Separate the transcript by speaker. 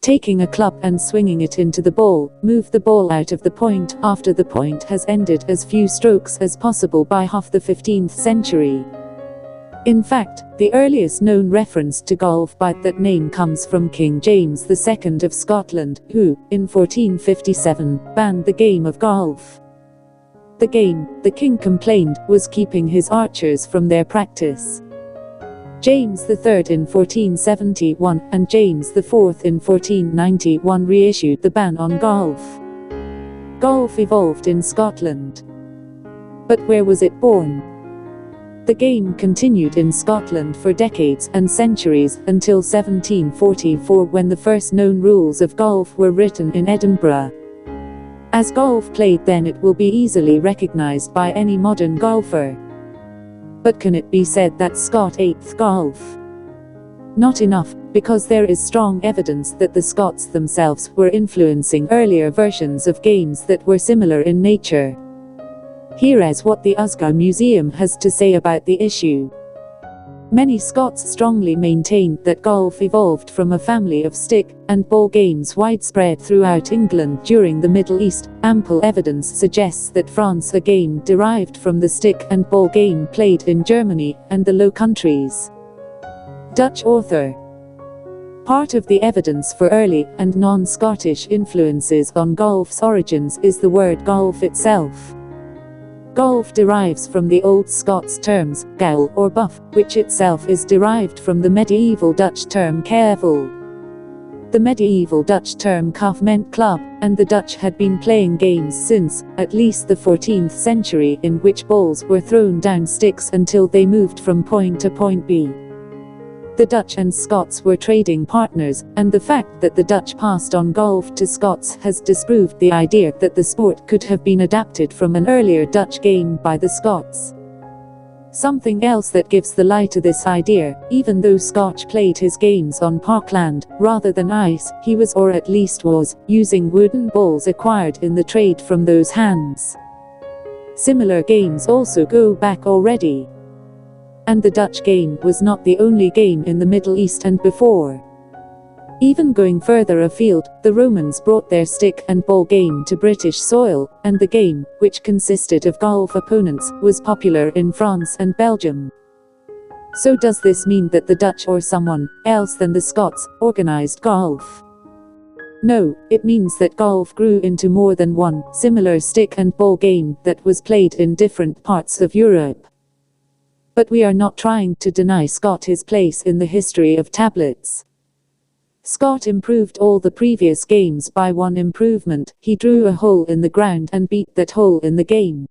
Speaker 1: taking a club and swinging it into the ball, move the ball out of the point after the point has ended as few strokes as possible by half the 15th century. In fact, the earliest known reference to golf by that name comes from King James II of Scotland, who, in 1457, banned the game of golf. The game, the king complained, was keeping his archers from their practice. James III in 1471 and James IV in 1491 reissued the ban on golf. Golf evolved in Scotland. But where was it born? The game continued in Scotland for decades and centuries, until 1744, when the first known rules of golf were written in Edinburgh. As golf played then, it will be easily recognized by any modern golfer. But can it be said that Scott ate golf? Not enough, because there is strong evidence that the Scots themselves were influencing earlier versions of games that were similar in nature. Here is what the USGA Museum has to say about the issue. Many Scots strongly maintained that golf evolved from a family of stick and ball games widespread throughout England during the Middle East. Ample evidence suggests that France a game derived from the stick and ball game played in Germany and the Low Countries. Dutch author. Part of the evidence for early and non-Scottish influences on golf's origins is the word golf itself. Golf derives from the Old Scots terms, gael or buff, which itself is derived from the medieval Dutch term kevel. The medieval Dutch term kaf meant club, and the Dutch had been playing games since, at least the 14th century, in which balls were thrown down sticks until they moved from point to point B. The Dutch and Scots were trading partners, and the fact that the Dutch passed on golf to Scots has disproved the idea that the sport could have been adapted from an earlier Dutch game by the Scots. Something else that gives the lie to this idea: even though Scotch played his games on parkland, rather than ice, he was, or at least was, using wooden balls acquired in the trade from those hands. Similar games also go back already. And the Dutch game was not the only game in the Middle East and before. Even going further afield, the Romans brought their stick and ball game to British soil, and the game, which consisted of golf opponents, was popular in France and Belgium. So does this mean that the Dutch, or someone else than the Scots, organized golf? No, it means that golf grew into more than one similar stick and ball game that was played in different parts of Europe. But we are not trying to deny Scott his place in the history of tablets. Scott improved all the previous games by one improvement: he drew a hole in the ground and beat that hole in the game.